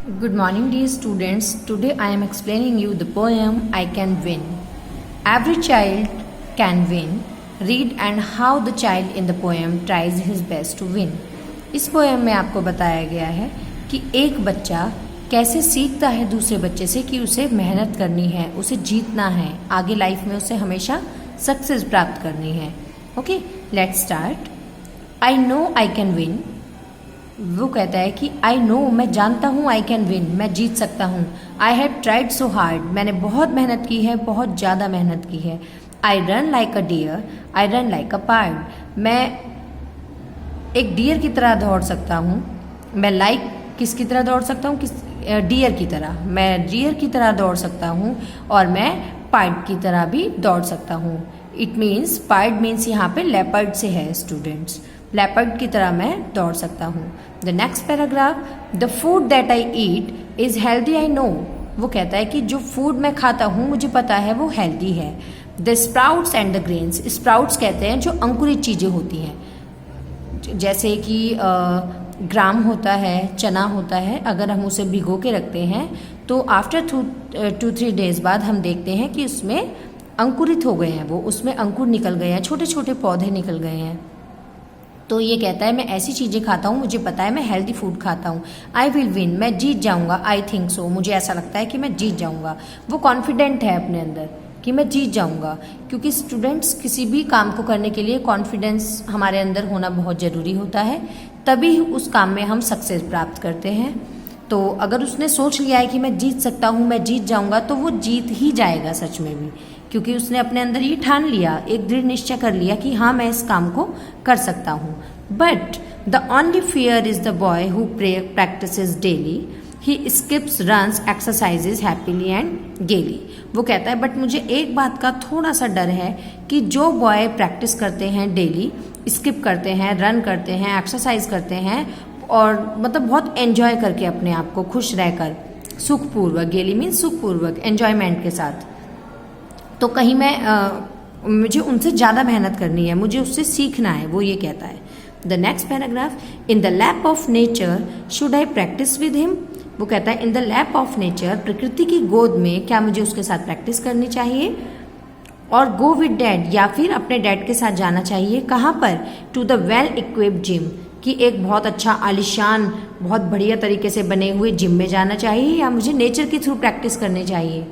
Good morning, dear students. Today I am explaining you the poem I Can Win. Every child can win. Read and how the child in the poem tries his best to win. इस poem में आपको बताया गया है कि एक बच्चा कैसे सीखता है दूसरे बच्चे से कि उसे मेहनत करनी है, उसे जीतना है, आगे लाइफ में उसे हमेशा सक्सेस प्राप्त करनी है. Okay, let's start. I know I can win. वो कहता है कि आई नो, मैं जानता हूँ, आई कैन विन, मैं जीत सकता हूँ. I have tried so hard, मैंने बहुत मेहनत की है, बहुत ज़्यादा मेहनत की है. I run like a deer, I run like a pard, मैं एक डियर की तरह दौड़ सकता हूँ. मैं किसकी तरह दौड़ सकता हूँ? डियर की तरह. मैं डियर की तरह दौड़ सकता हूँ और मैं पार्ड की तरह भी दौड़ सकता हूँ. इट मीन्स, पार्ड मीन्स यहाँ पे लेपर्ड से है स्टूडेंट्स. लेपर्ड की तरह मैं दौड़ सकता हूँ. The next paragraph. The food that I eat is healthy I know. वो कहता है कि जो फूड मैं खाता हूँ मुझे पता है वो हेल्दी है. The sprouts and the grains. Sprouts कहते हैं जो अंकुरित चीज़ें होती हैं, जैसे कि ग्राम होता है, चना होता है. अगर हम उसे भिगो के रखते हैं तो आफ्टर 2-3 डेज बाद हम देखते हैं कि उसमें अंकुरित हो गए हैं, वो उसमें अंकुर निकल गए हैं, छोटे छोटे पौधे निकल गए हैं. तो ये कहता है मैं ऐसी चीज़ें खाता हूँ, मुझे पता है मैं हेल्दी फूड खाता हूँ. आई विल विन, मैं जीत जाऊँगा. आई थिंक सो, मुझे ऐसा लगता है कि मैं जीत जाऊँगा. वो कॉन्फिडेंट है अपने अंदर कि मैं जीत जाऊँगा. क्योंकि स्टूडेंट्स, किसी भी काम को करने के लिए कॉन्फिडेंस हमारे अंदर होना बहुत ज़रूरी होता है, तभी उस काम में हम सक्सेस प्राप्त करते हैं. तो अगर उसने सोच लिया है कि मैं जीत सकता हूँ, मैं जीत जाऊँगा, तो वो जीत ही जाएगा सच में भी, क्योंकि उसने अपने अंदर ये ठान लिया, एक दृढ़ निश्चय कर लिया कि हाँ मैं इस काम को कर सकता हूँ. But the only fear is the boy who practices daily. He skips, runs, exercises happily and गेली. वो कहता है बट मुझे एक बात का थोड़ा सा डर है कि जो बॉय प्रैक्टिस करते हैं डेली, स्किप करते हैं, रन करते हैं, एक्सरसाइज करते हैं और मतलब बहुत एंजॉय करके अपने आप को खुश रहकर, सुखपूर्वक, गेली मीन्स सुखपूर्वक, एंजॉयमेंट के साथ, तो कहीं मुझे उनसे ज़्यादा मेहनत करनी है, मुझे उससे सीखना है. वो ये कहता है. The next paragraph. In the lap of nature should I practice with him. वो कहता है in the lap of nature, प्रकृति की गोद में क्या मुझे उसके साथ प्रैक्टिस करनी चाहिए? और गो विद डैड, या फिर अपने डैड के साथ जाना चाहिए. कहाँ पर? To the well equipped gym, कि एक बहुत अच्छा आलिशान, बहुत बढ़िया तरीके से बने हुए जिम में जाना चाहिए, या मुझे नेचर के थ्रू प्रैक्टिस करनी चाहिए.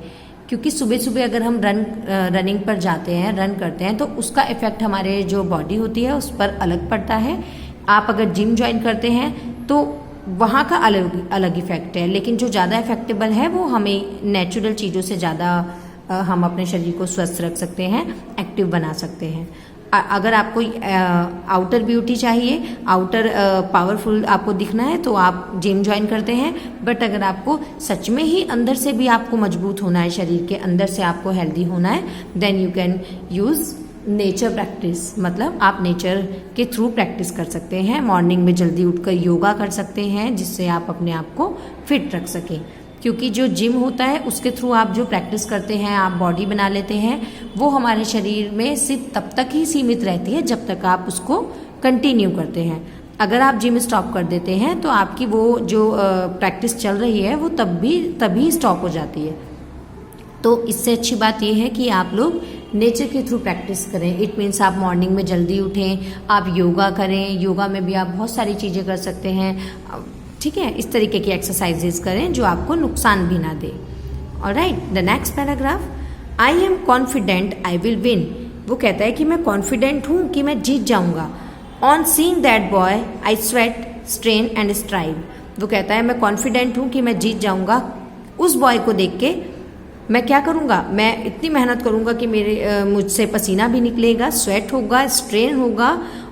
क्योंकि सुबह सुबह अगर हम रनिंग पर जाते हैं, रन करते हैं, तो उसका इफेक्ट हमारे जो बॉडी होती है उस पर अलग पड़ता है. आप अगर जिम ज्वाइन करते हैं तो वहाँ का अलग अलग इफेक्ट है, लेकिन जो ज़्यादा इफेक्टेबल है वो हमें नेचुरल चीज़ों से ज़्यादा हम अपने शरीर को स्वस्थ रख सकते हैं, एक्टिव बना सकते हैं. अगर आपको आउटर ब्यूटी चाहिए, आउटर पावरफुल आपको दिखना है, तो आप जिम ज्वाइन करते हैं. बट अगर आपको सच में ही अंदर से भी आपको मजबूत होना है, शरीर के अंदर से आपको हेल्दी होना है, then you can use nature practice. मतलब आप नेचर के थ्रू प्रैक्टिस कर सकते हैं. मॉर्निंग में जल्दी उठकर योगा कर सकते हैं, जिससे आप अपने आप को फिट रख सकें. क्योंकि जो जिम होता है उसके थ्रू आप जो प्रैक्टिस करते हैं, आप बॉडी बना लेते हैं, वो हमारे शरीर में सिर्फ तब तक ही सीमित रहती है जब तक आप उसको कंटिन्यू करते हैं. अगर आप जिम स्टॉप कर देते हैं तो आपकी वो जो प्रैक्टिस चल रही है वो तभी स्टॉप हो जाती है. तो इससे अच्छी बात यह है कि आप लोग नेचर के थ्रू प्रैक्टिस करें. इट मीन्स आप मॉर्निंग में जल्दी उठें, आप योगा करें. योगा में भी आप बहुत सारी चीज़ें कर सकते हैं, ठीक है. इस तरीके की एक्सरसाइजेज करें जो आपको नुकसान भी ना दे. Alright, the next paragraph. I am confident I will win. वो कहता है कि मैं कॉन्फिडेंट हूँ कि मैं जीत जाऊँगा. On seeing that boy I sweat, strain and strive. वो कहता है मैं कॉन्फिडेंट हूँ कि मैं जीत जाऊँगा. उस बॉय को देख के मैं क्या करूँगा? मैं इतनी मेहनत करूँगा कि मुझसे पसीना भी निकलेगा, स्वेट होगा, स्ट्रेन होगा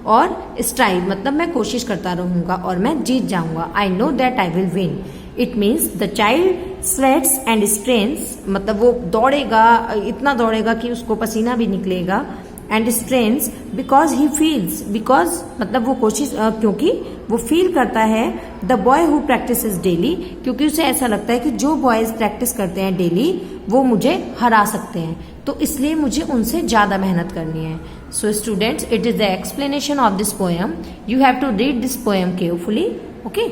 और स्ट्राइव, मतलब मैं कोशिश करता रहूँगा और मैं जीत जाऊँगा. I know that I will win. It means the child sweats and strains, मतलब वो दौड़ेगा, इतना दौड़ेगा कि उसको पसीना भी निकलेगा. And strains because he feels, because मतलब वो कोशिश, क्योंकि वो फील करता है. The boy who practices daily, क्योंकि उसे ऐसा लगता है कि जो बॉयज प्रैक्टिस करते हैं डेली वो मुझे हरा सकते हैं, तो इसलिए मुझे उनसे ज़्यादा मेहनत करनी है. So students, it is the explanation of this poem. You have to read this poem carefully. Okay,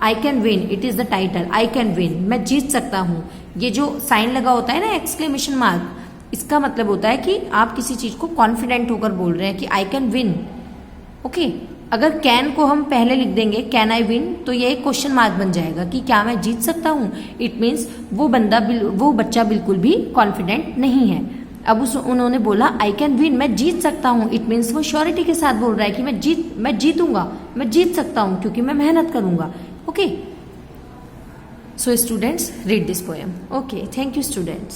I can win, it is the title, I can win, मैं जीत सकता हूँ। ये जो साइन लगा होता है ना एक्सक्लेमेशन मार्क, इसका मतलब होता है कि आप किसी चीज को कॉन्फिडेंट होकर बोल रहे हैं कि आई कैन विन। ओके, अगर कैन को हम पहले लिख देंगे कैन आई विन, तो ये एक क्वेश्चन मार्क बन जाएगा कि क्या मैं जीत सकता हूँ। इट मीन्स वो बच्चा बिल्कुल भी कॉन्फिडेंट नहीं है। अब उन्होंने बोला आई कैन विन, मैं जीत सकता हूँ, इट मीन्स वो श्योरिटी के साथ बोल रहा है कि मैं जीतूंगा, मैं जीत सकता हूँ क्योंकि मैं मेहनत करूंगा। Okay, so students read this poem. Okay, thank you students.